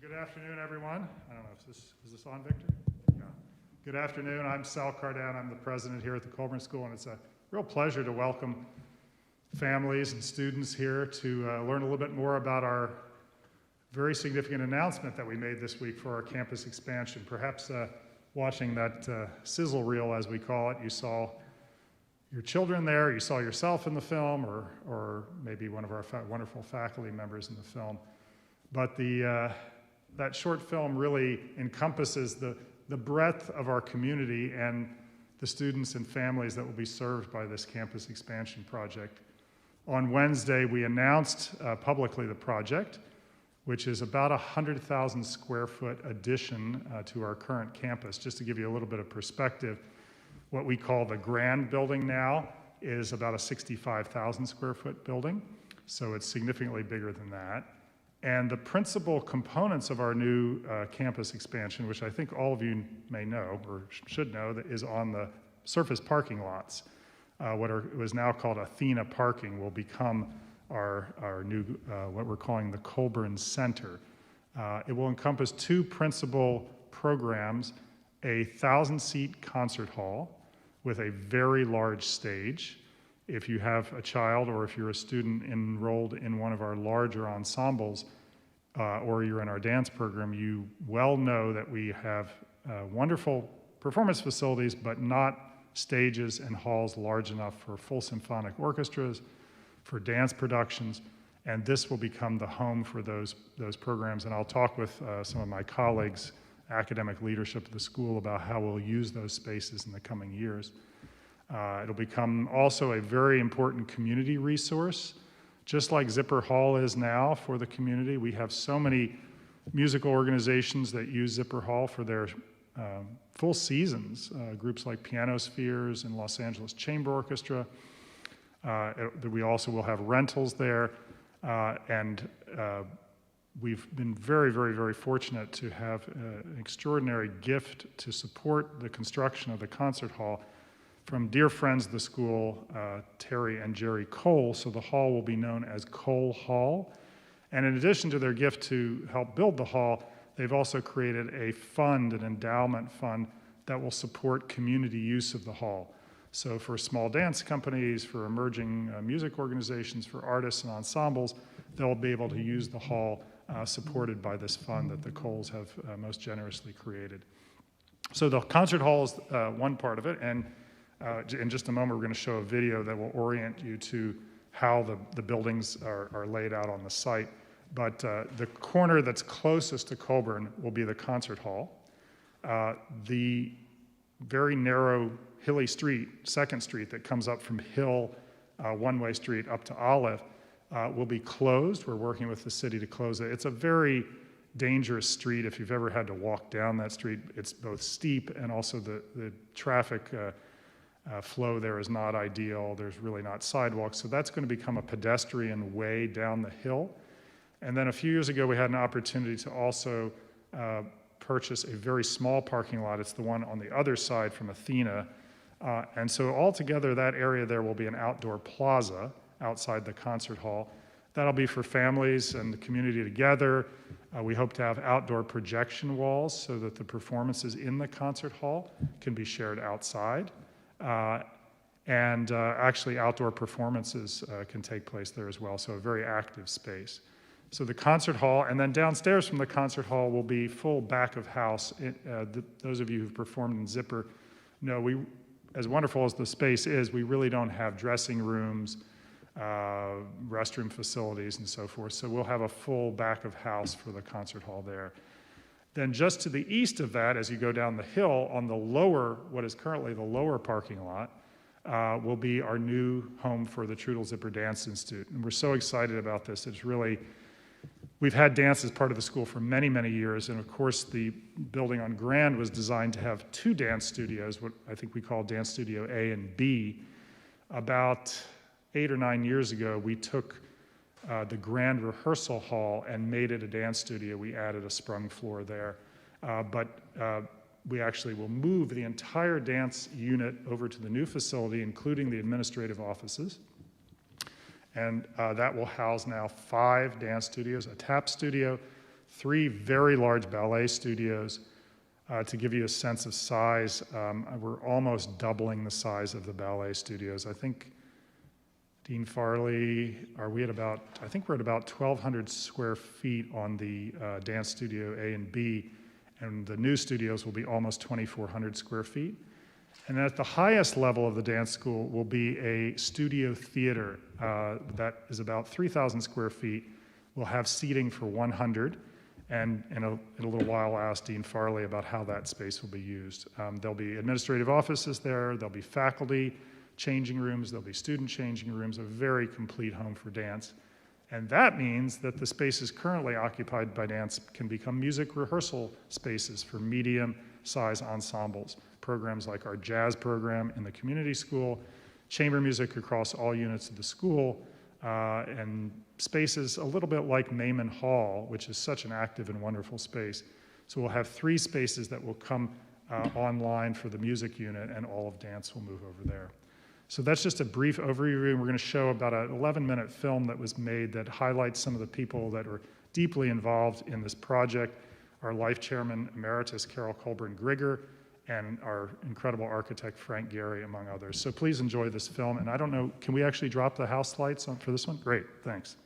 Good afternoon, everyone. I don't know if is this on, Victor? Yeah. Good afternoon. I'm Sal Cardan. I'm the president here at the Colburn School, and it's a real pleasure to welcome families and students here to learn a little bit more about our very significant announcement that we made this week for our campus expansion. Perhaps watching that sizzle reel, as we call it, you saw your children there, you saw yourself in the film, or maybe one of our wonderful faculty members in the film. But that short film really encompasses the breadth of our community and the students and families that will be served by this campus expansion project. On Wednesday, we announced publicly the project, which is about a 100,000 square foot addition to our current campus. Just to give you a little bit of perspective, what we call the Grand Building now is about a 65,000 square foot building, so it's significantly bigger than that. And the principal components of our new campus expansion, which I think all of you may know or should know, that is on the surface parking lots. What was now called Athena Parking will become our new, what we're calling the Colburn Center. It will encompass two principal programs: a 1,000-seat concert hall with a very large stage. If you have a child or if you're a student enrolled in one of our larger ensembles or you're in our dance program, you well know that we have wonderful performance facilities, but not stages and halls large enough for full symphonic orchestras, for dance productions, and this will become the home for those programs. And I'll talk with some of my colleagues, academic leadership of the school, about how we'll use those spaces in the coming years. It'll become also a very important community resource, just like Zipper Hall is now for the community. We have so many musical organizations that use Zipper Hall for their full seasons, groups like Pianospheres and Los Angeles Chamber Orchestra. We also will have rentals there, and we've been very, very, very fortunate to have an extraordinary gift to support the construction of the concert hall from dear friends of the school, Terry and Jerry Cole. So the hall will be known as Cole Hall. And in addition to their gift to help build the hall, they've also created a fund, an endowment fund, that will support community use of the hall. So for small dance companies, for emerging music organizations, for artists and ensembles, they'll be able to use the hall supported by this fund that the Coles have most generously created. So the concert hall is one part of it, and in just a moment we're going to show a video that will orient you to how the buildings are laid out on the site. But the corner that's closest to Colburn will be the concert hall. The very narrow hilly street, 2nd Street, that comes up from Hill, one-way street up to Olive, will be closed. We're working with the city to close it. It's a very dangerous street. If you've ever had to walk down that street, it's both steep and also the traffic flow there is not ideal. There's really not sidewalks. So that's going to become a pedestrian way down the hill. And then a few years ago, we had an opportunity to also purchase a very small parking lot. It's the one on the other side from Athena. And so altogether, that area there will be an outdoor plaza outside the concert hall. That'll be for families and the community together. We hope to have outdoor projection walls so that the performances in the concert hall can be shared outside. And actually outdoor performances can take place there as well, so a very active space. So the concert hall, and then downstairs from the concert hall will be full back of house. Those of you who've performed in Zipper know as wonderful as the space is, we really don't have dressing rooms, restroom facilities, and so forth. So we'll have a full back of house for the concert hall there. Then just to the east of that, as you go down the hill, on the lower, what is currently the lower parking lot, will be our new home for the Trudel Zipper Dance Institute. And we're so excited about this. It's really, we've had dance as part of the school for many, many years. And of course, the building on Grand was designed to have 2 dance studios, what I think we call Dance Studio A and B. About 8 or 9 years ago, we took the Grand Rehearsal Hall and made it a dance studio. We added a sprung floor there. But we actually will move the entire dance unit over to the new facility, including the administrative offices. And that will house now 5 dance studios, a tap studio, 3 very large ballet studios. To give you a sense of size, we're almost doubling the size of the ballet studios. I think, Dean Farley, we're at about 1,200 square feet on the dance studio A and B, and the new studios will be almost 2,400 square feet. And at the highest level of the dance school will be a studio theater that is about 3,000 square feet. We'll have seating for 100. And in a little while, I'll ask Dean Farley about how that space will be used. There'll be administrative offices there, there'll be faculty changing rooms, there'll be student changing rooms, a very complete home for dance. And that means that the spaces currently occupied by dance can become music rehearsal spaces for medium-size ensembles. Programs like our jazz program in the community school, chamber music across all units of the school, and spaces a little bit like Mayman Hall, which is such an active and wonderful space. So we'll have 3 spaces that will come online for the music unit, and all of dance will move over there. So that's just a brief overview. We're going to show about an 11-minute film that was made that highlights some of the people that are deeply involved in this project. Our Life Chairman Emeritus, Carol Colburn Grigger, and our incredible architect, Frank Gehry, among others. So please enjoy this film. And I don't know, can we actually drop the house lights on for this one? Great, thanks.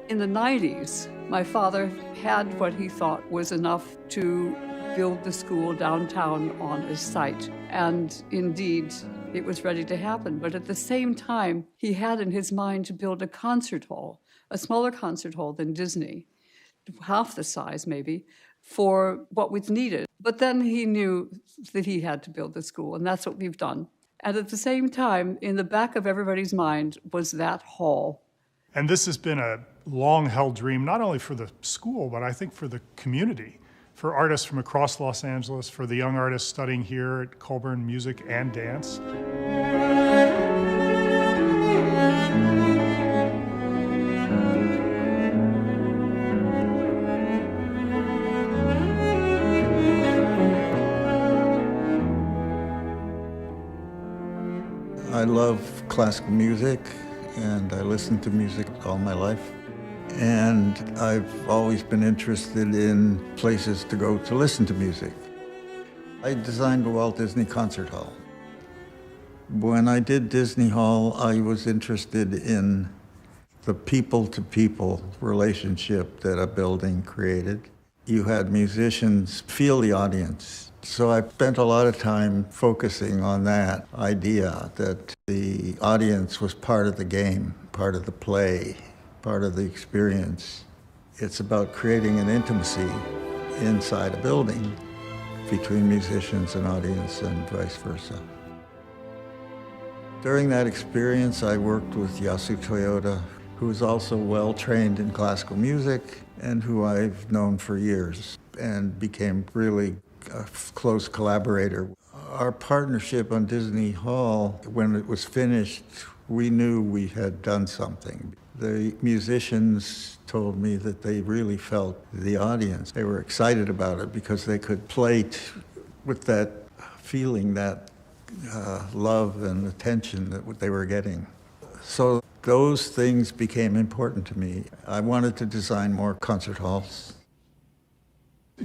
In the 90s, my father had what he thought was enough to build the school downtown on a site. And indeed, it was ready to happen. But at the same time, he had in his mind to build a concert hall, a smaller concert hall than Disney, half the size maybe, for what was needed. But then he knew that he had to build the school, and that's what we've done. And at the same time, in the back of everybody's mind was that hall. And this has been a long-held dream, not only for the school, but I think for the community, for artists from across Los Angeles, for the young artists studying here at Colburn Music and Dance. I love classical music, and I listened to music all my life. And I've always been interested in places to go to listen to music. I designed the Walt Disney Concert Hall. When I did Disney Hall, I was interested in the people-to-people relationship that a building created. You had musicians feel the audience. So I spent a lot of time focusing on that idea that the audience was part of the game, part of the play, part of the experience. It's about creating an intimacy inside a building between musicians and audience and vice versa. During that experience, I worked with Yasu Toyota, who is also well trained in classical music and who I've known for years and became really a close collaborator. Our partnership on Disney Hall, when it was finished, we knew we had done something. The musicians told me that they really felt the audience. They were excited about it because they could play with that feeling, that love and attention that they were getting. So those things became important to me. I wanted to design more concert halls.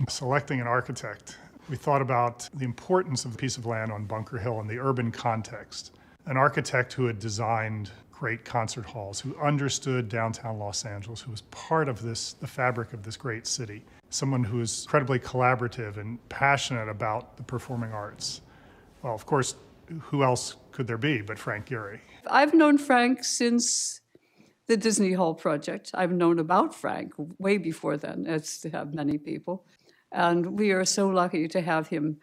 Selecting an architect We thought about the importance of the piece of land on Bunker Hill in the urban context. An architect who had designed great concert halls, who understood downtown Los Angeles, who was part of the fabric of this great city. Someone who is incredibly collaborative and passionate about the performing arts. Well, of course, who else could there be but Frank Gehry? I've known Frank since the Disney Hall project. I've known about Frank way before then, as have many people. And we are so lucky to have him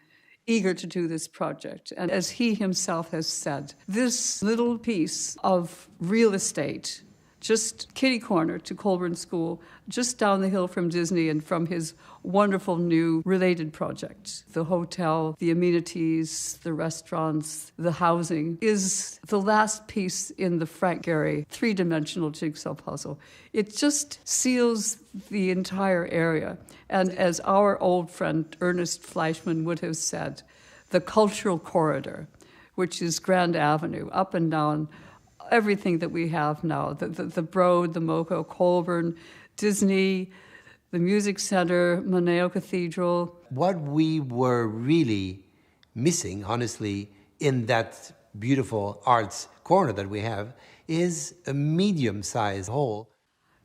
eager to do this project. And as he himself has said, this little piece of real estate, just kitty corner to Colburn School, just down the hill from Disney and from his wonderful new related project, the hotel, the amenities, the restaurants, the housing, is the last piece in the Frank Gehry three-dimensional jigsaw puzzle. It just seals the entire area. And as our old friend Ernest Fleischman would have said, the cultural corridor, which is Grand Avenue, up and down everything that we have now, the Broad, the MoCA, Colburn, Disney, the Music Center, Moneo Cathedral. What we were really missing, honestly, in that beautiful arts corner that we have is a medium-sized hall.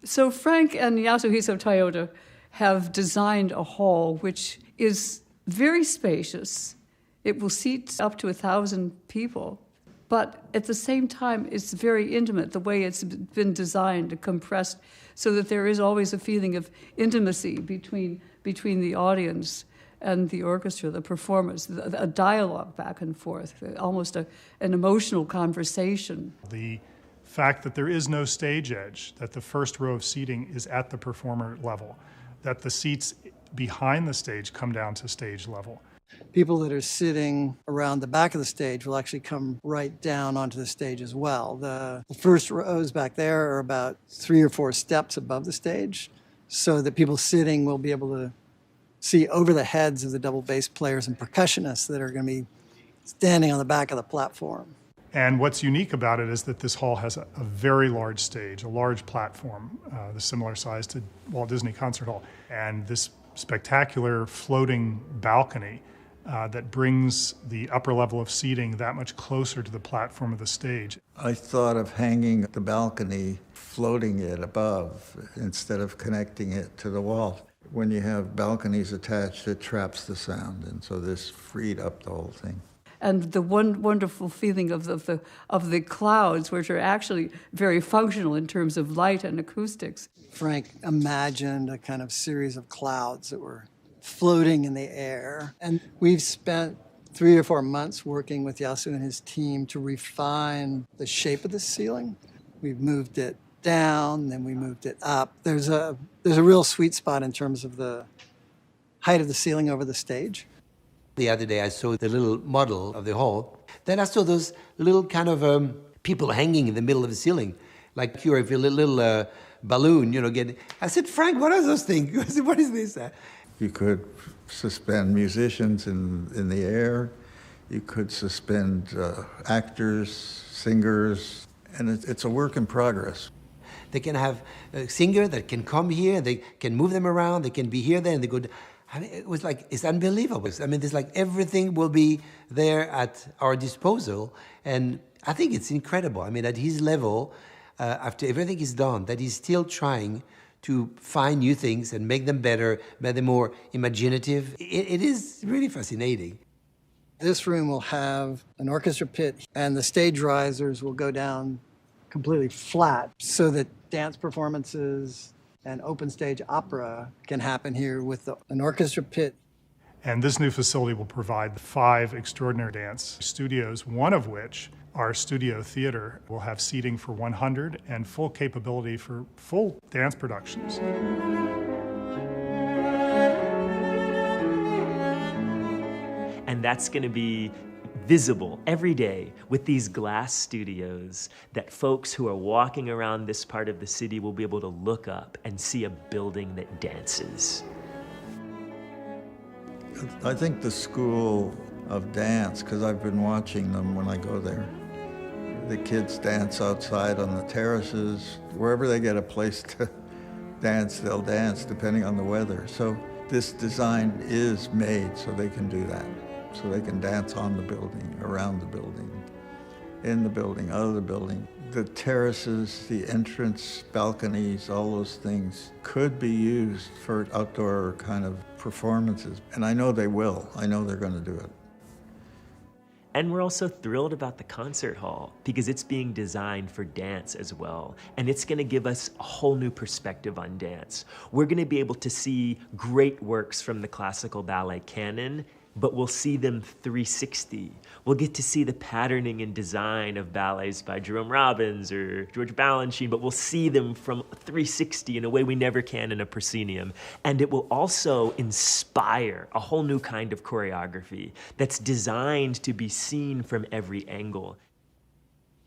So Frank and Yasuhisa Toyota have designed a hall which is very spacious. It will seat up to 1,000 people. But at the same time, it's very intimate, the way it's been designed and compressed, so that there is always a feeling of intimacy between the audience and the orchestra, the performers, a dialogue back and forth, almost an emotional conversation. The fact that there is no stage edge, that the first row of seating is at the performer level, that the seats behind the stage come down to stage level. People that are sitting around the back of the stage will actually come right down onto the stage as well. The first rows back there are about 3 or 4 steps above the stage, so that people sitting will be able to see over the heads of the double bass players and percussionists that are going to be standing on the back of the platform. And what's unique about it is that this hall has a very large stage, a large platform, the similar size to Walt Disney Concert Hall, and this spectacular floating balcony that brings the upper level of seating that much closer to the platform of the stage. I thought of hanging the balcony, floating it above, instead of connecting it to the wall. When you have balconies attached, it traps the sound, and so this freed up the whole thing. And the wonderful feeling of the clouds, which are actually very functional in terms of light and acoustics. Frank imagined a kind of series of clouds that were floating in the air. And we've spent 3 or 4 months working with Yasu and his team to refine the shape of the ceiling. We've moved it down, then we moved it up. There's a real sweet spot in terms of the height of the ceiling over the stage. The other day I saw the little model of the hall. Then I saw those little kind of people hanging in the middle of the ceiling, like you're a little balloon, I said, Frank, what are those things? I said, what is this? You could suspend musicians in the air. You could suspend actors, singers, and it's a work in progress. They can have a singer that can come here, they can move them around, they can be here, there, and they go. I mean, it was like, it's unbelievable. I mean, there's like everything will be there at our disposal. And I think it's incredible. I mean, at his level, after everything is done, that he's still trying to find new things and make them better, make them more imaginative. It is really fascinating. This room will have an orchestra pit, and the stage risers will go down completely flat so that dance performances and open stage opera can happen here with an orchestra pit. And this new facility will provide 5 extraordinary dance studios, one of which, our studio theater, will have seating for 100 and full capability for full dance productions. And that's going to be visible every day with these glass studios that folks who are walking around this part of the city will be able to look up and see a building that dances. I think the School of Dance, because I've been watching them when I go there. The kids dance outside on the terraces. Wherever they get a place to dance, they'll dance depending on the weather. So this design is made so they can do that. So they can dance on the building, around the building, in the building, out of the building. The terraces, the entrance balconies, all those things could be used for outdoor kind of performances. And I know they will. I know they're going to do it. And we're also thrilled about the concert hall because it's being designed for dance as well. And it's gonna give us a whole new perspective on dance. We're gonna be able to see great works from the classical ballet canon, but we'll see them 360. We'll get to see the patterning and design of ballets by Jerome Robbins or George Balanchine, but we'll see them from 360 in a way we never can in a proscenium. And it will also inspire a whole new kind of choreography that's designed to be seen from every angle.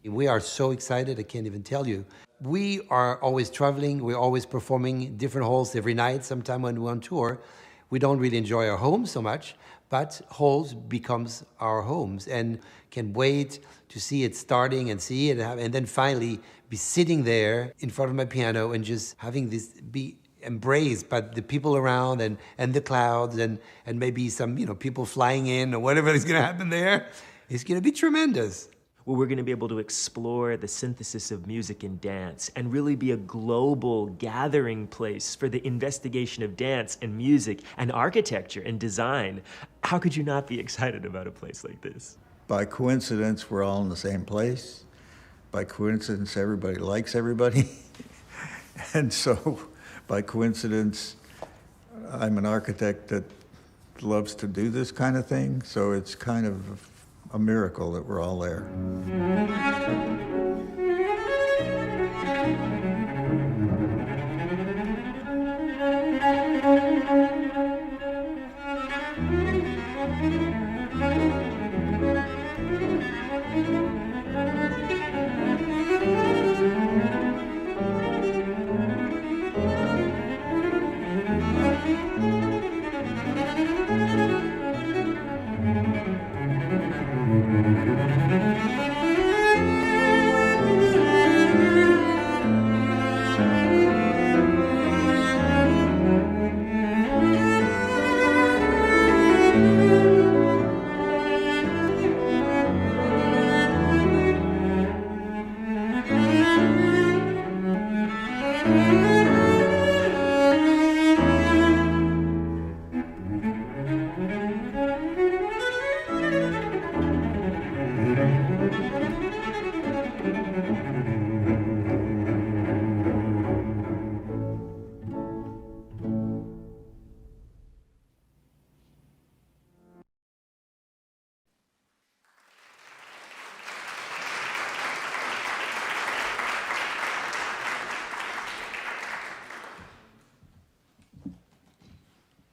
We are so excited, I can't even tell you. We are always traveling, we're always performing different halls every night. Sometime when we're on tour, we don't really enjoy our homes so much, but halls becomes our homes, and can wait to see it starting and see it, and then finally be sitting there in front of my piano and just having this be embraced by the people around and the clouds and maybe some people flying in or whatever is going to happen there. It's going to be tremendous. Where we're going to be able to explore the synthesis of music and dance and really be a global gathering place for the investigation of dance and music and architecture and design. How could you not be excited about a place like this? By coincidence, we're all in the same place. By coincidence, everybody likes everybody. And so, by coincidence, I'm an architect that loves to do this kind of thing, so it's kind of a miracle that we're all there.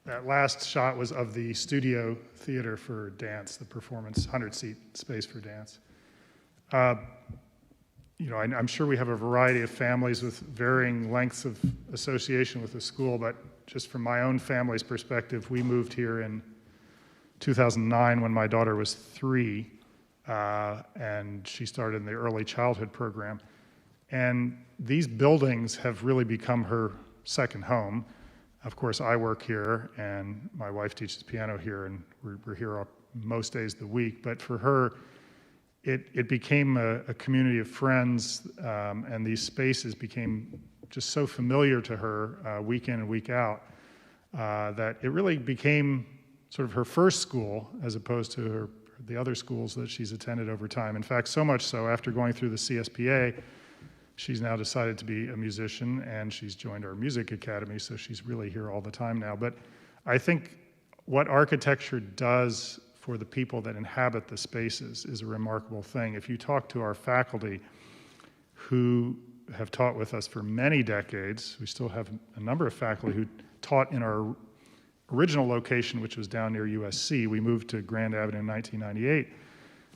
That last shot was of the studio theater for dance, the performance 100-seat space for dance. I'm sure we have a variety of families with varying lengths of association with the school, but just from my own family's perspective, we moved here in 2009 when my daughter was 3, and she started in the early childhood program. And these buildings have really become her second home. Of course, I work here, and my wife teaches piano here, and we're here most days of the week. But for her, it became a community of friends, and these spaces became just so familiar to her week in and week out that it really became sort of her first school as opposed to the other schools that she's attended over time. In fact, so much so, after going through the CSPA, she's now decided to be a musician, and she's joined our music academy, so she's really here all the time now. But I think what architecture does for the people that inhabit the spaces is a remarkable thing. If you talk to our faculty who have taught with us for many decades, we still have a number of faculty who taught in our original location, which was down near USC. We moved to Grand Avenue in 1998.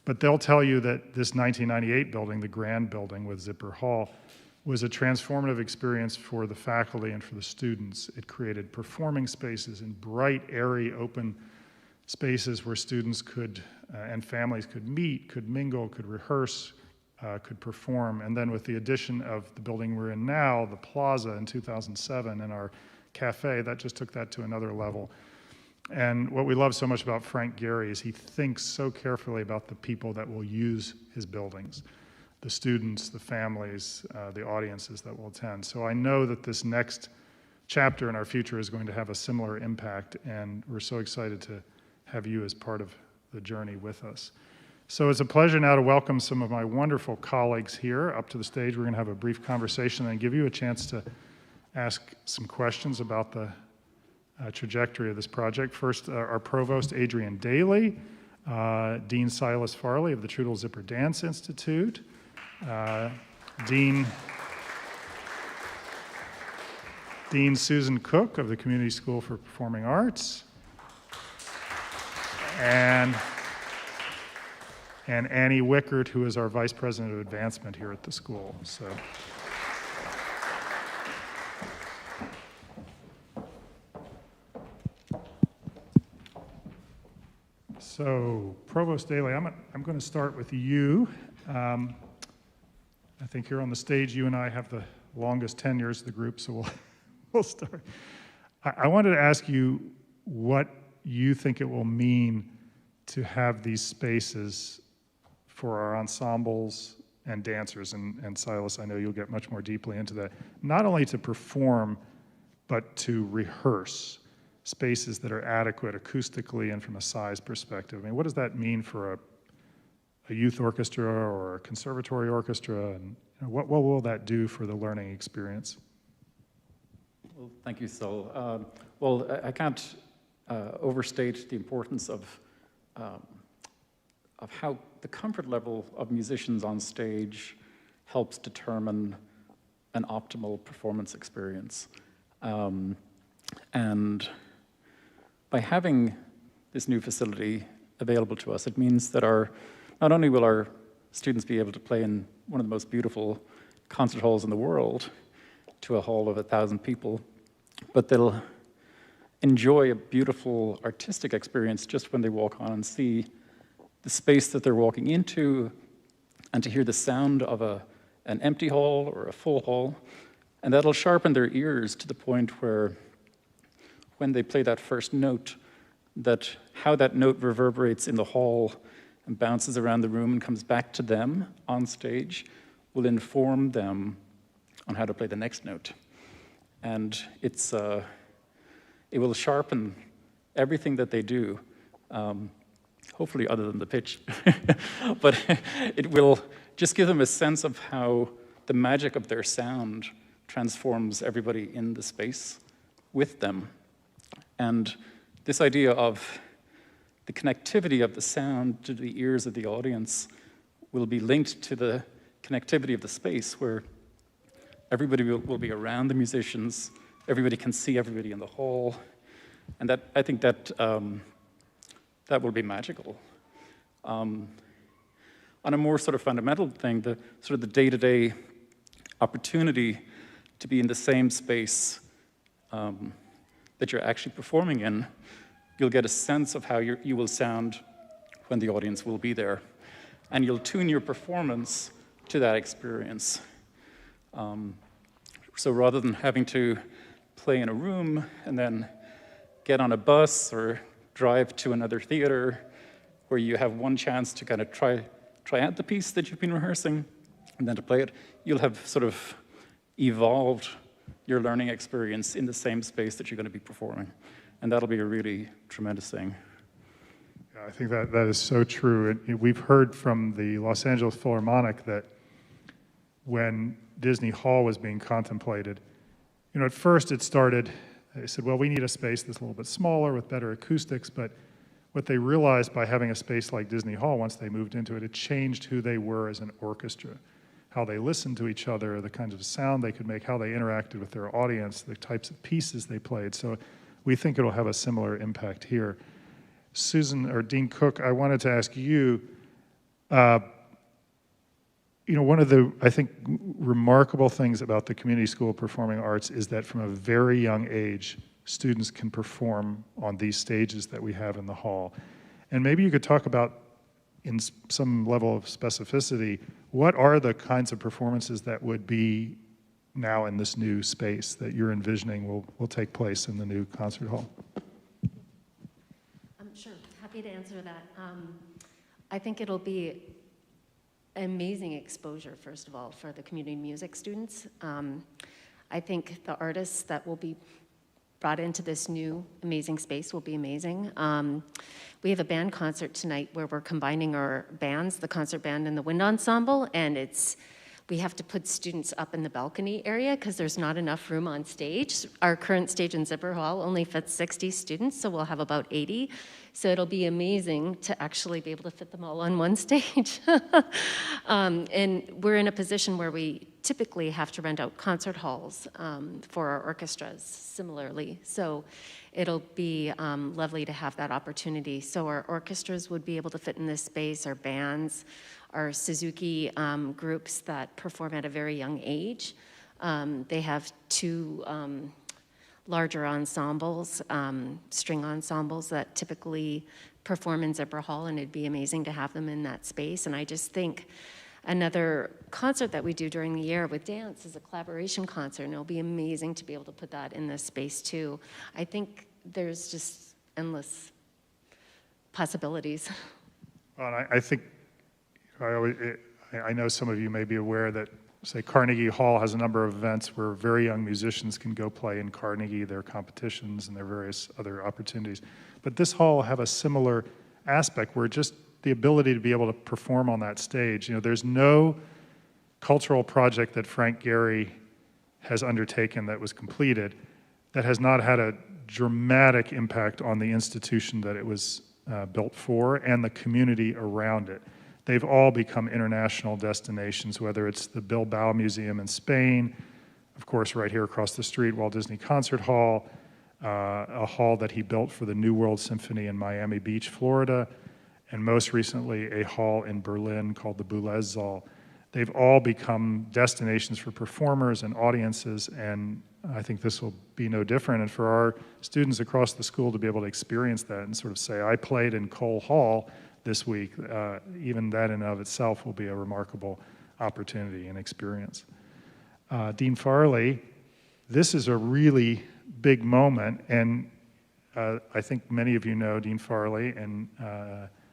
But they'll tell you that this 1998 building, the Grand Building with Zipper Hall, was a transformative experience for the faculty and for the students. It created performing spaces in bright, airy, open spaces where students could and families could meet, could mingle, could rehearse, could perform. And then with the addition of the building we're in now, the Plaza in 2007, and our cafe, that just took that to another level. And what we love so much about Frank Gehry is he thinks so carefully about the people that will use his buildings, the students, the families, the audiences that will attend. So I know that this next chapter in our future is going to have a similar impact, and we're so excited to have you as part of the journey with us. So it's a pleasure now to welcome some of my wonderful colleagues here up to the stage. We're going to have a brief conversation and give you a chance to ask some questions about the trajectory of this project. First, our provost, Adrian Daly, Dean Silas Farley of the Trudel Zipper Dance Institute, Dean Susan Cook of the Community School for Performing Arts, and Annie Wickert, who is our Vice President of Advancement here at the school. So Provost Daly, I'm going to start with you. I think here on the stage, you and I have the longest tenures of the group, so we'll start. I wanted to ask you what you think it will mean to have these spaces for our ensembles and dancers, and Silas, I know you'll get much more deeply into that, not only to perform, but to rehearse, spaces that are adequate acoustically and from a size perspective. I mean, what does that mean for a youth orchestra or a conservatory orchestra, and what will that do for the learning experience? Well, thank you, Saul. Well, I can't overstate the importance of how the comfort level of musicians on stage helps determine an optimal performance experience. And by having this new facility available to us, it means that not only will our students be able to play in one of the most beautiful concert halls in the world to a hall of 1,000 people, but they'll enjoy a beautiful artistic experience just when they walk on and see the space that they're walking into, and to hear the sound of an empty hall or a full hall, and that'll sharpen their ears to the point where when they play that first note, that how that note reverberates in the hall and bounces around the room and comes back to them on stage will inform them on how to play the next note. And it will sharpen everything that they do, hopefully other than the pitch, but it will just give them a sense of how the magic of their sound transforms everybody in the space with them. And this idea of the connectivity of the sound to the ears of the audience will be linked to the connectivity of the space, where everybody will be around the musicians, everybody can see everybody in the hall, and I think that will be magical. On a more sort of fundamental thing, the day-to-day opportunity to be in the same space that you're actually performing in, you'll get a sense of how you will sound when the audience will be there. And you'll tune your performance to that experience. So rather than having to play in a room and then get on a bus or drive to another theater where you have one chance to kind of try out the piece that you've been rehearsing and then to play it, you'll have sort of evolved your learning experience in the same space that you're going to be performing. And that'll be a really tremendous thing. Yeah, I think that is so true. We've heard from the Los Angeles Philharmonic that when Disney Hall was being contemplated, at first it started, they said, well, we need a space that's a little bit smaller with better acoustics, but what they realized by having a space like Disney Hall, once they moved into it, it changed who they were as an orchestra, how they listened to each other, the kinds of sound they could make, how they interacted with their audience, the types of pieces they played. So we think it'll have a similar impact here. Susan, or Dean Cook, I wanted to ask you, one of the, I think, remarkable things about the Community School of Performing Arts is that from a very young age, students can perform on these stages that we have in the hall. And maybe you could talk about, in some level of specificity, what are the kinds of performances that would be now in this new space that you're envisioning will take place in the new concert hall? Sure, happy to answer that. I think it'll be amazing exposure, first of all, for the community music students. I think the artists that will be brought into this new amazing space will be amazing. We have a band concert tonight where we're combining our bands, the concert band and the wind ensemble, and we have to put students up in the balcony area because there's not enough room on stage. Our current stage in Zipper Hall only fits 60 students, so we'll have about 80. So it'll be amazing to actually be able to fit them all on one stage. And we're in a position where we typically have to rent out concert halls for our orchestras similarly. So it'll be lovely to have that opportunity. So our orchestras would be able to fit in this space, our bands, our Suzuki groups that perform at a very young age. They have two larger ensembles, string ensembles that typically perform in Zipper Hall, and it'd be amazing to have them in that space. And I just think another concert that we do during the year with dance is a collaboration concert, and it'll be amazing to be able to put that in this space too. I think there's just endless possibilities. Well, I think, I know some of you may be aware that, say, Carnegie Hall has a number of events where very young musicians can go play in Carnegie, their competitions and their various other opportunities. But this hall will have a similar aspect where just the ability to be able to perform on that stage. You know, there's no cultural project that Frank Gehry has undertaken that was completed that has not had a dramatic impact on the institution that it was built for and the community around it. They've all become international destinations, whether it's the Bilbao Museum in Spain, of course, right here across the street, Walt Disney Concert Hall, a hall that he built for the New World Symphony in Miami Beach, Florida, and most recently a hall in Berlin called the Boulez Saal. They've all become destinations for performers and audiences, and I think this will be no different. And for our students across the school to be able to experience that and sort of say, I played in Cole Hall this week, even that in and of itself will be a remarkable opportunity and experience. Dean Farley, this is a really big moment, and I think many of you know Dean Farley, and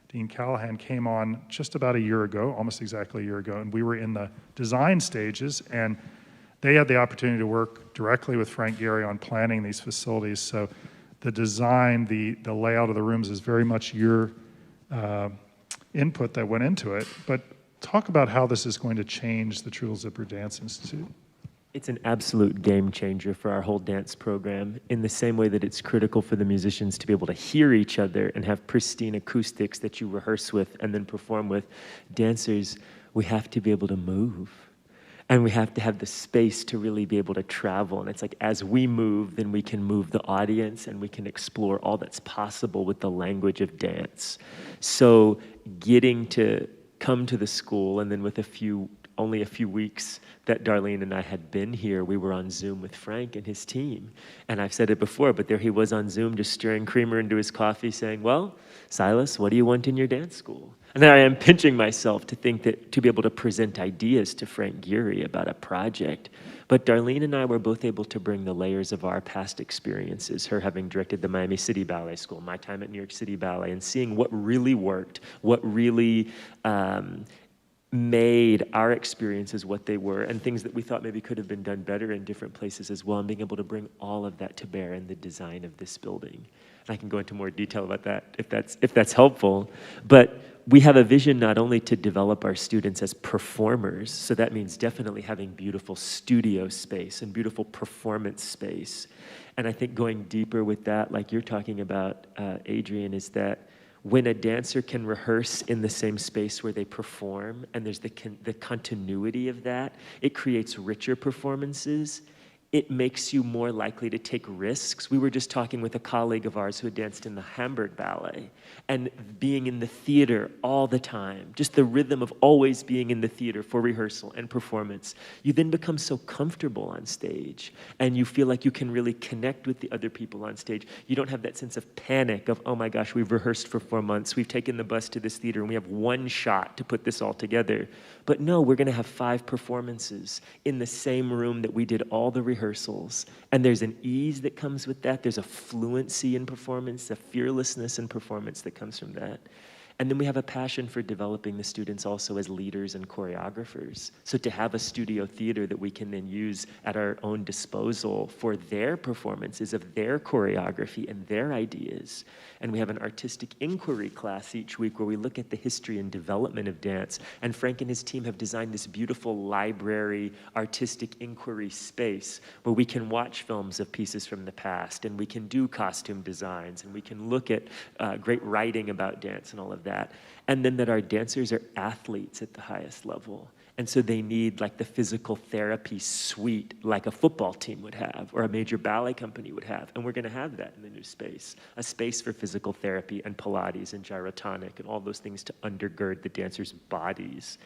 Dean Callahan came on just about a year ago, almost exactly a year ago, and we were in the design stages, and they had the opportunity to work directly with Frank Gehry on planning these facilities. So the design, the layout of the rooms is very much your input that went into it. But talk about how this is going to change the Trudel Zipper Dance Institute. It's an absolute game changer for our whole dance program, in the same way that it's critical for the musicians to be able to hear each other and have pristine acoustics that you rehearse with and then perform with. Dancers, we have to be able to move. And we have to have the space to really be able to travel. And it's like, as we move, then we can move the audience and we can explore all that's possible with the language of dance. So getting to come to the school, and then with only a few weeks that Darlene and I had been here, we were on Zoom with Frank and his team. And I've said it before, but there he was on Zoom just stirring creamer into his coffee saying, well, Silas, what do you want in your dance school? And then I am pinching myself to think that to be able to present ideas to Frank Gehry about a project. But Darlene and I were both able to bring the layers of our past experiences, her having directed the Miami City Ballet School, my time at New York City Ballet, and seeing what really worked, what really made our experiences what they were, and things that we thought maybe could have been done better in different places as well, and being able to bring all of that to bear in the design of this building. And I can go into more detail about that if that's helpful. But we have a vision not only to develop our students as performers, so that means definitely having beautiful studio space and beautiful performance space. And I think going deeper with that, like you're talking about, Adrian, is that when a dancer can rehearse in the same space where they perform, and there's the continuity of that, it creates richer performances it makes you more likely to take risks. We were just talking with a colleague of ours who had danced in the Hamburg Ballet, and being in the theater all the time, just the rhythm of always being in the theater for rehearsal and performance, you then become so comfortable on stage, and you feel like you can really connect with the other people on stage. You don't have that sense of panic of, oh my gosh, we've rehearsed for 4 months, we've taken the bus to this theater, and we have one shot to put this all together. But no, we're gonna have 5 performances in the same room that we did all the rehearsals. And there's an ease that comes with that. There's a fluency in performance, a fearlessness in performance that comes from that. And then we have a passion for developing the students also as leaders and choreographers. So to have a studio theater that we can then use at our own disposal for their performances of their choreography and their ideas. And we have an artistic inquiry class each week where we look at the history and development of dance. And Frank and his team have designed this beautiful library artistic inquiry space where we can watch films of pieces from the past, and we can do costume designs, and we can look at great writing about dance and all of that. And then that our dancers are athletes at the highest level. And so they need like the physical therapy suite like a football team would have or a major ballet company would have. And we're gonna have that in the new space, a space for physical therapy and Pilates and gyrotonic and all those things to undergird the dancers' bodies.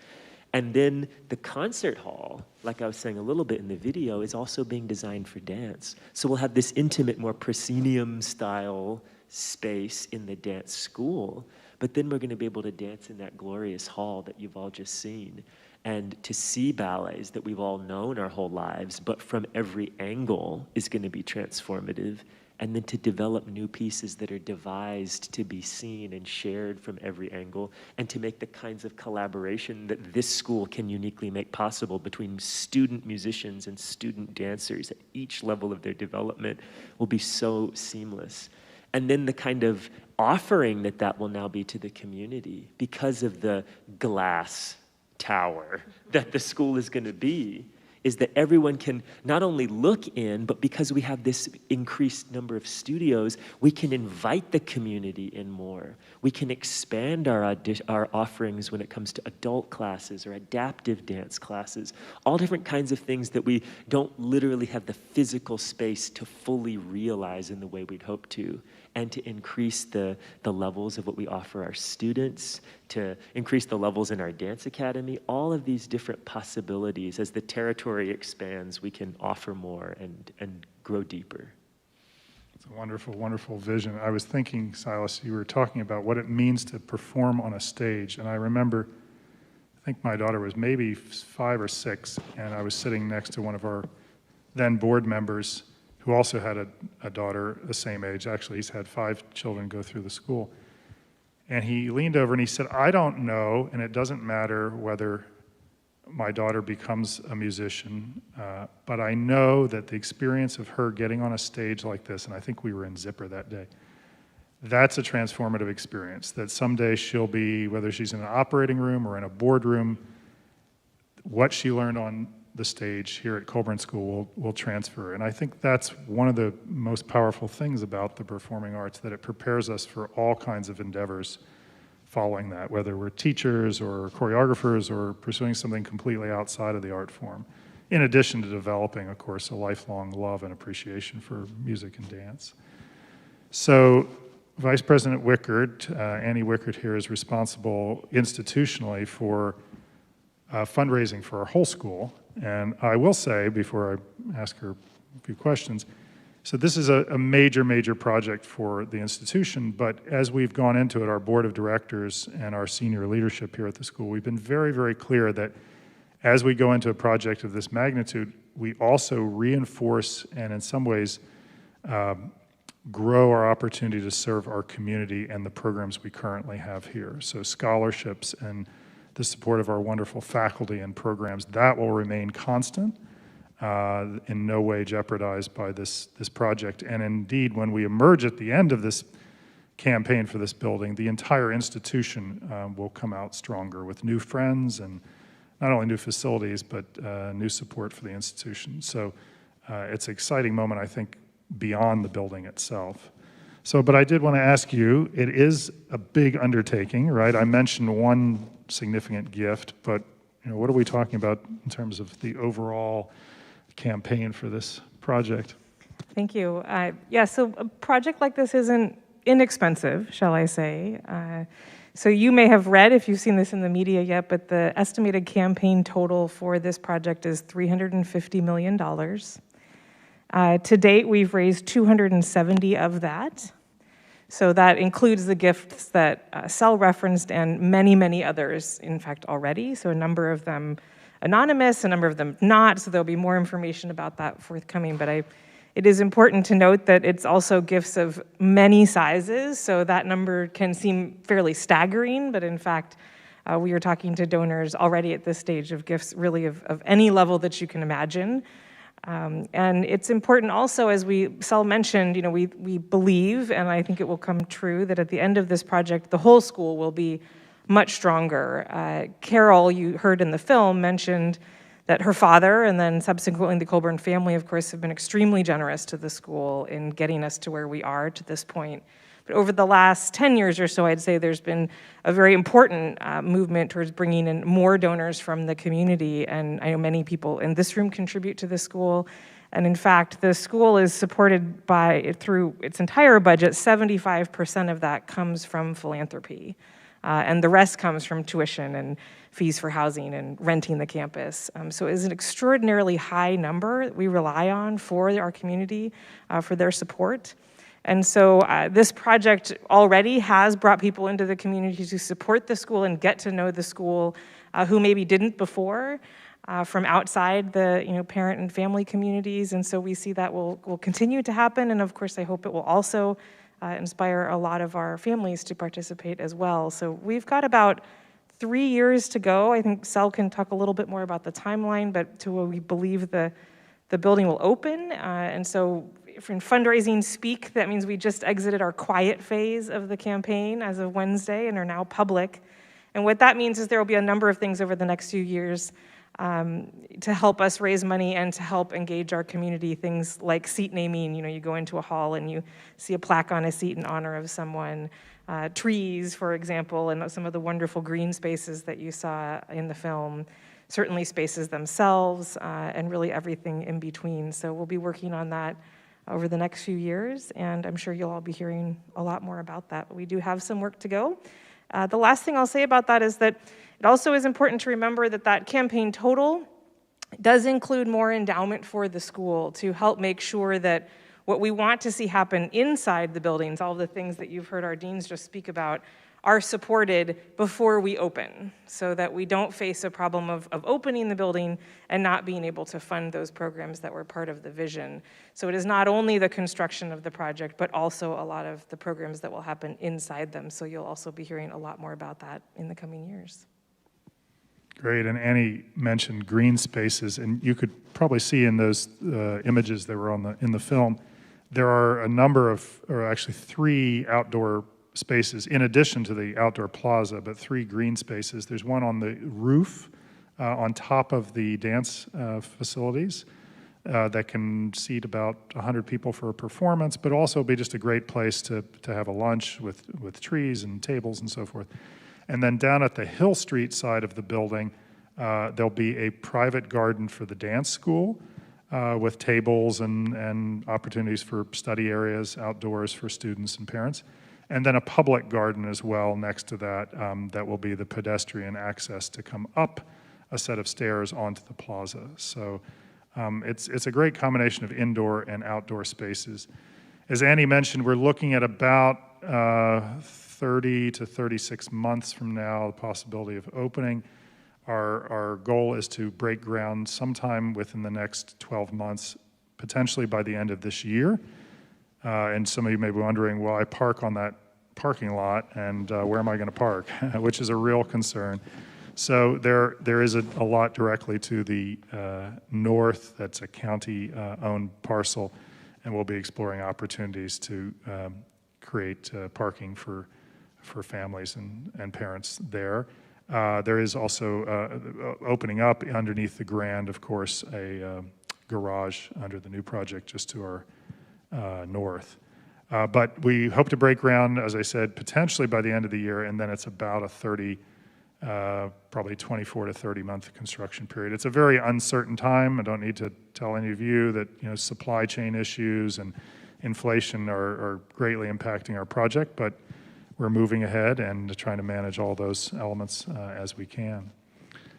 And then the concert hall, like I was saying a little bit in the video, is also being designed for dance. So we'll have this intimate, more proscenium style space in the dance school, but then we're gonna be able to dance in that glorious hall that you've all just seen, and to see ballets that we've all known our whole lives, but from every angle is gonna be transformative, and then to develop new pieces that are devised to be seen and shared from every angle, and to make the kinds of collaboration that this school can uniquely make possible between student musicians and student dancers at each level of their development will be so seamless. And then the kind of offering that that will now be to the community because of the glass tower that the school is going to be, is that everyone can not only look in, but because we have this increased number of studios, we can invite the community in more. We can expand our offerings when it comes to adult classes or adaptive dance classes, all different kinds of things that we don't literally have the physical space to fully realize in the way we'd hope to, and to increase the levels of what we offer our students, to increase the levels in our dance academy, all of these different possibilities. As the territory expands, we can offer more and grow deeper. It's a wonderful, wonderful vision. I was thinking, Silas, you were talking about what it means to perform on a stage, and I remember, I think my daughter was maybe 5 or 6, and I was sitting next to one of our then board members who also had a daughter the same age. Actually, he's had 5 children go through the school. And he leaned over and he said, I don't know, and it doesn't matter whether my daughter becomes a musician, but I know that the experience of her getting on a stage like this, and I think we were in Zipper that day, that's a transformative experience, that someday she'll be, whether she's in an operating room or in a boardroom, what she learned on the stage here at Colburn School will transfer. And I think that's one of the most powerful things about the performing arts, that it prepares us for all kinds of endeavors following that, whether we're teachers or choreographers or pursuing something completely outside of the art form, in addition to developing, of course, a lifelong love and appreciation for music and dance. So Vice President Wickard, Annie Wickard here, is responsible institutionally for fundraising for our whole school. And I will say, before I ask her a few questions, so this is a major, major project for the institution, but as we've gone into it, our board of directors and our senior leadership here at the school, we've been very, very clear that as we go into a project of this magnitude, we also reinforce and in some ways grow our opportunity to serve our community and the programs we currently have here. So scholarships and the support of our wonderful faculty and programs, that will remain constant, in no way jeopardized by this project. And indeed, when we emerge at the end of this campaign for this building, the entire institution will come out stronger with new friends and not only new facilities, but new support for the institution. So it's an exciting moment, I think, beyond the building itself. So, but I did want to ask you, it is a big undertaking, right? I mentioned one significant gift, but what are we talking about in terms of the overall campaign for this project. Thank you. Yeah, so a project like this isn't inexpensive, shall I say. So you may have read, if you've seen this in the media yet, but the estimated campaign total for this project is $350 million. To date, we've raised 270 of that. So that includes the gifts that Sel referenced and many, many others, in fact, already. So a number of them anonymous, a number of them not, so there'll be more information about that forthcoming. But it is important to note that it's also gifts of many sizes, so that number can seem fairly staggering, but in fact, we are talking to donors already at this stage of gifts really of any level that you can imagine. And it's important also, as Sel mentioned, we believe, and I think it will come true, that at the end of this project, the whole school will be much stronger. Carol, you heard in the film, mentioned that her father and then subsequently the Colburn family, of course, have been extremely generous to the school in getting us to where we are to this point. But over the last 10 years or so, I'd say there's been a very important movement towards bringing in more donors from the community, and I know many people in this room contribute to the school. And in fact, the school is supported through its entire budget, 75% of that comes from philanthropy. And the rest comes from tuition and fees for housing and renting the campus. So it is an extraordinarily high number that we rely on for our community, for their support. And so this project already has brought people into the community to support the school and get to know the school who maybe didn't before, from outside the parent and family communities. And so we see that will continue to happen. And of course, I hope it will also inspire a lot of our families to participate as well. So we've got about 3 years to go. I think Sel can talk a little bit more about the timeline, but to what we believe the building will open. And so in fundraising speak, that means we just exited our quiet phase of the campaign as of Wednesday and are now public. And what that means is there will be a number of things over the next few years to help us raise money and to help engage our community, things like seat naming. You go into a hall and you see a plaque on a seat in honor of someone. Trees, for example, and some of the wonderful green spaces that you saw in the film. Certainly spaces themselves, and really everything in between. So we'll be working on that over the next few years, and I'm sure you'll all be hearing a lot more about that. But we do have some work to go. The last thing I'll say about that is that it also is important to remember that campaign total does include more endowment for the school to help make sure that what we want to see happen inside the buildings, all the things that you've heard our deans just speak about, are supported before we open, so that we don't face a problem of opening the building and not being able to fund those programs that were part of the vision. So it is not only the construction of the project, but also a lot of the programs that will happen inside them. So you'll also be hearing a lot more about that in the coming years. Great, and Annie mentioned green spaces, and you could probably see in those images that were in the film, there are a number of, or actually 3 outdoor spaces in addition to the outdoor plaza, but 3 green spaces. There's one on the roof on top of the dance facilities that can seat about 100 people for a performance, but also be just a great place to have a lunch with trees and tables and so forth. And then down at the Hill Street side of the building, there'll be a private garden for the dance school with tables and opportunities for study areas outdoors for students and parents. And then a public garden as well next to that, that will be the pedestrian access to come up a set of stairs onto the plaza. So it's a great combination of indoor and outdoor spaces. As Annie mentioned, we're looking at about 30 to 36 months from now, the possibility of opening. Our goal is to break ground sometime within the next 12 months, potentially by the end of this year. And some of you may be wondering, well, I park on that parking lot, and where am I going to park? Which is a real concern. So there is a lot directly to the north that's a county-owned parcel, and we'll be exploring opportunities to create parking for families and parents there. There is also opening up underneath the Grand, of course, a garage under the new project just to our north. But we hope to break ground, as I said, potentially by the end of the year, and then it's about a 30 probably 24 to 30 month construction period. It's a very uncertain time. I don't need to tell any of you that supply chain issues and inflation are greatly impacting our project, but we're moving ahead and trying to manage all those elements as we can.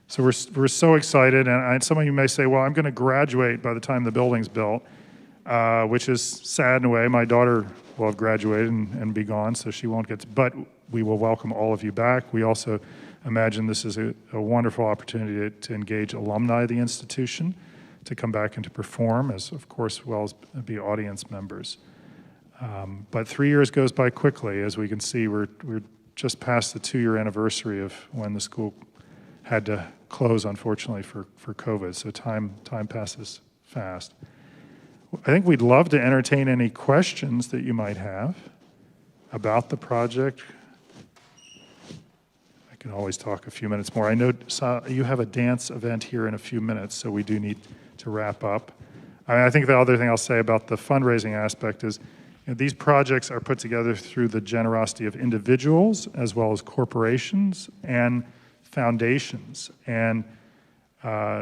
So we're so excited, and some of you may say, well, I'm going to graduate by the time the building's built, which is sad in a way. My daughter will have graduated and be gone, so she won't get to, but we will welcome all of you back. We also imagine this is a wonderful opportunity to engage alumni of the institution, to come back and to perform, as of course, well as be audience members. But 3 years goes by quickly. As we can see, we're just past the 2-year anniversary of when the school had to close, unfortunately, for COVID. So time passes fast. I think we'd love to entertain any questions that you might have about the project. I can always talk a few minutes more. I know you have a dance event here in a few minutes, so we do need to wrap up. I think the other thing I'll say about the fundraising aspect is these projects are put together through the generosity of individuals as well as corporations and foundations. And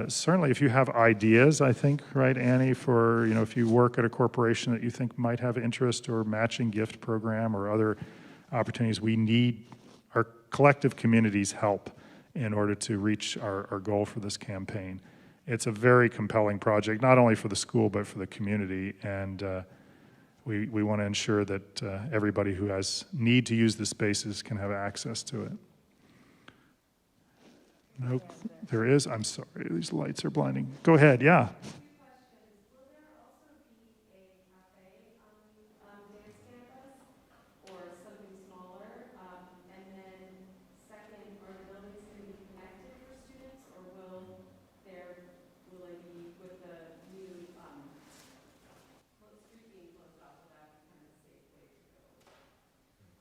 certainly if you have ideas, I think, right, Annie, for, if you work at a corporation that you think might have interest or matching gift program or other opportunities, we need our collective community's help in order to reach our goal for this campaign. It's a very compelling project, not only for the school, but for the community. And we want to ensure that everybody who has need to use the spaces can have access to it. No, there is. I'm sorry, these lights are blinding. Go ahead, yeah.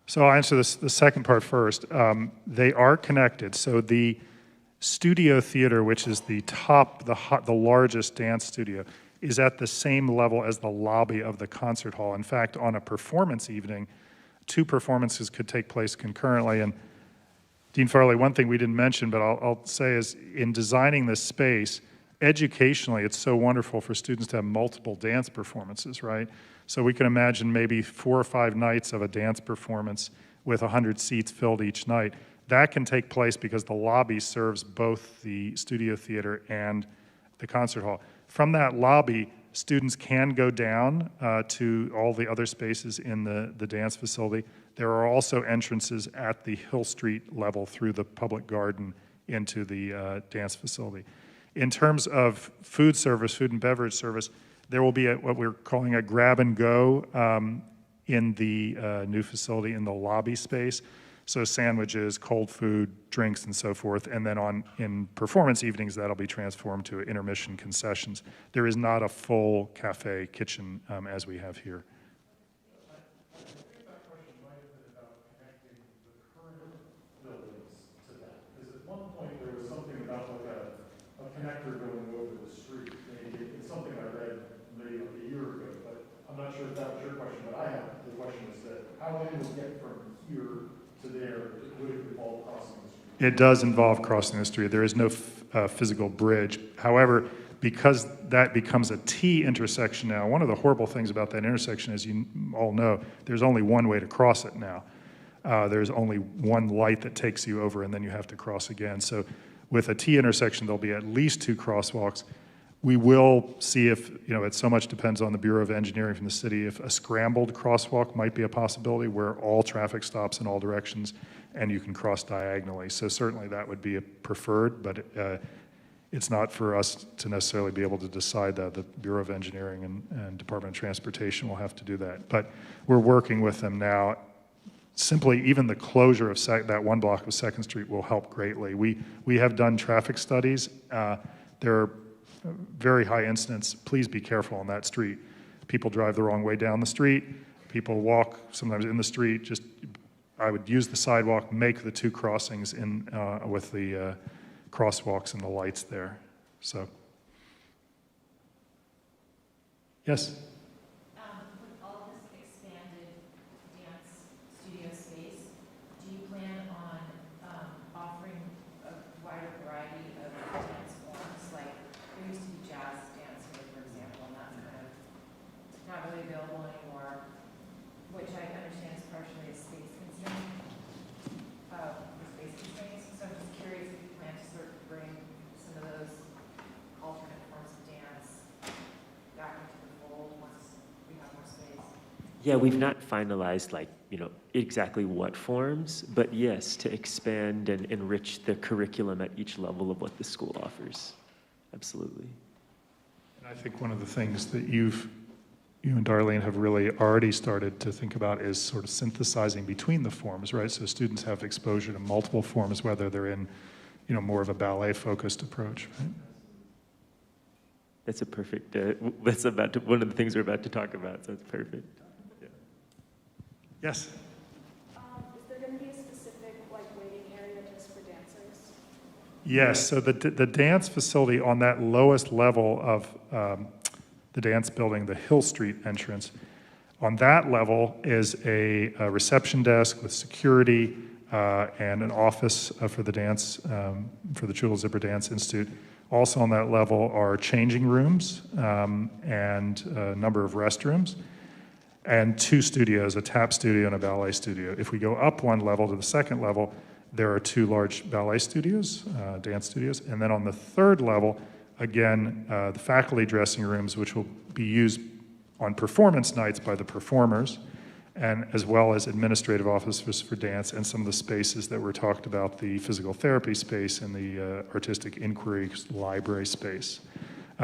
So I'll answer the second part first. They are connected. So the studio theater, which is the largest dance studio, is at the same level as the lobby of the concert hall. In fact, on a performance evening, 2 performances could take place concurrently. And Dean Farley, one thing we didn't mention, but I'll say is in designing this space, educationally, it's so wonderful for students to have multiple dance performances, right? So we can imagine maybe 4 or 5 nights of a dance performance with 100 seats filled each night. That can take place because the lobby serves both the studio theater and the concert hall. From that lobby, students can go down to all the other spaces in the dance facility. There are also entrances at the Hill Street level through the public garden into the dance facility. In terms of food and beverage service, there will be what we're calling a grab and go in the new facility in the lobby space. So sandwiches, cold food, drinks, and so forth. And then in performance evenings, that'll be transformed to intermission concessions. There is not a full cafe kitchen as we have here. I think that question might have been about connecting the current buildings to that. Because at one point there was something about like a connector going over the street. Maybe it's something I read maybe like a year ago, but I'm not sure if that was your question, but I have. The question was that how many will get from here to there? Would it involve crossing the street? It does involve crossing the street. There is no physical bridge. However, because that becomes a T intersection now, one of the horrible things about that intersection, as you all know, there's only one way to cross it now. There's only one light that takes you over, and then you have to cross again. So with a T intersection, there'll be at least 2 crosswalks. We will see if, it so much depends on the Bureau of Engineering from the city, if a scrambled crosswalk might be a possibility where all traffic stops in all directions and you can cross diagonally. So certainly that would be a preferred, but it's not for us to necessarily be able to decide that. The Bureau of Engineering and Department of Transportation will have to do that. But we're working with them now. Simply, even the closure of that one block of 2nd Street will help greatly. We have done traffic studies. There are very high incidence. Please be careful on that street. People drive the wrong way down the street. People walk sometimes in the street. I would use the sidewalk, make the 2 crossings with the crosswalks and the lights there. So, yes? With all this expanded dance studio space, do you plan on offering Yeah, we've not finalized exactly what forms, but yes, to expand and enrich the curriculum at each level of what the school offers. Absolutely. And I think one of the things that you and Darlene have really already started to think about is sort of synthesizing between the forms, right? So students have exposure to multiple forms, whether they're in, more of a ballet-focused approach, right? That's a perfect, that's one of the things we're about to talk about, so it's perfect. Yeah. Yes? Is there going to be a specific waiting area just for dancers? Yes, so the dance facility on that lowest level of the dance building, the Hill Street entrance, on that level is a reception desk with security and an office for the dance, for the Chula Zipper Dance Institute. Also on that level are changing rooms and a number of restrooms, and 2 studios, a tap studio and a ballet studio. If we go up 1 level to the 2nd level, there are 2 large ballet studios, dance studios, and then on the 3rd level, again, the faculty dressing rooms, which will be used on performance nights by the performers, and as well as administrative offices for dance and some of the spaces that were talked about, the physical therapy space and the artistic inquiry library space.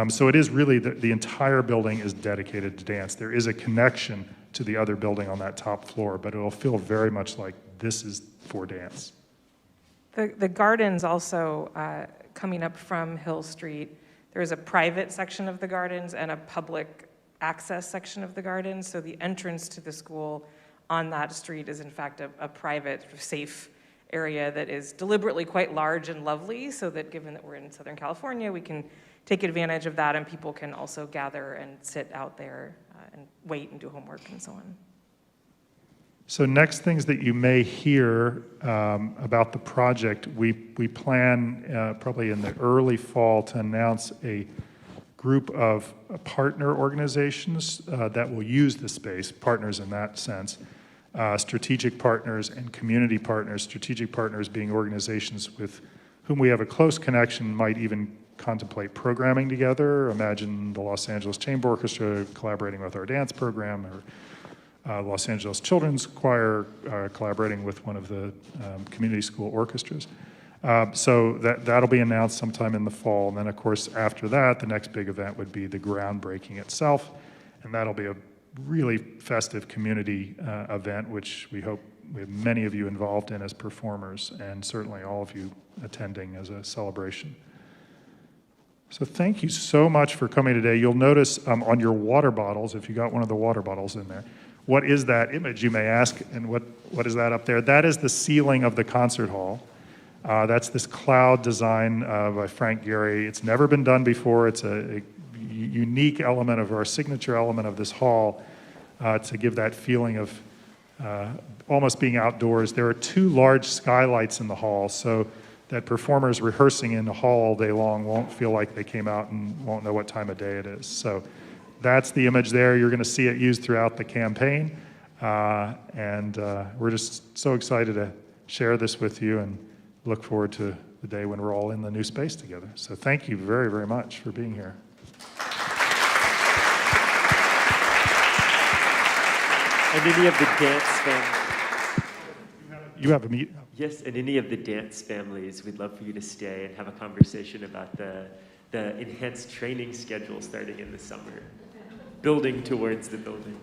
So it is really, the entire building is dedicated to dance. There is a connection to the other building on that top floor, but it'll feel very much like this is for dance. The gardens also, coming up from Hill Street, there is a private section of the gardens and a public access section of the gardens. So the entrance to the school on that street is in fact a private, safe area that is deliberately quite large and lovely, so that given that we're in Southern California, we can take advantage of that, and people can also gather and sit out there and wait and do homework and so on. So next things that you may hear about the project, we plan probably in the early fall to announce a group of partner organizations that will use the space, partners in that sense, strategic partners and community partners, strategic partners being organizations with whom we have a close connection, might even contemplate programming together. Imagine the Los Angeles Chamber Orchestra collaborating with our dance program, or Los Angeles Children's Choir collaborating with one of the community school orchestras. So that'll be announced sometime in the fall. And then, of course, after that, the next big event would be the groundbreaking itself. And that'll be a really festive community event, which we hope we have many of you involved in as performers, and certainly all of you attending as a celebration. So thank you so much for coming today. You'll notice on your water bottles, if you got one of the water bottles in there, what is that image, you may ask, and what is that up there? That is the ceiling of the concert hall. That's this cloud design by Frank Gehry. It's never been done before. It's a unique element of our signature element of this hall to give that feeling of almost being outdoors. There are 2 large skylights in the hall, so that performers rehearsing in the hall all day long won't feel like they came out and won't know what time of day it is. So that's the image there. You're going to see it used throughout the campaign. And we're just so excited to share this with you and look forward to the day when we're all in the new space together. So thank you very, very much for being here. And any of the dance families. You have a meet. Yes, and any of the dance families, we'd love for you to stay and have a conversation about the enhanced training schedule starting in the summer, building towards the building.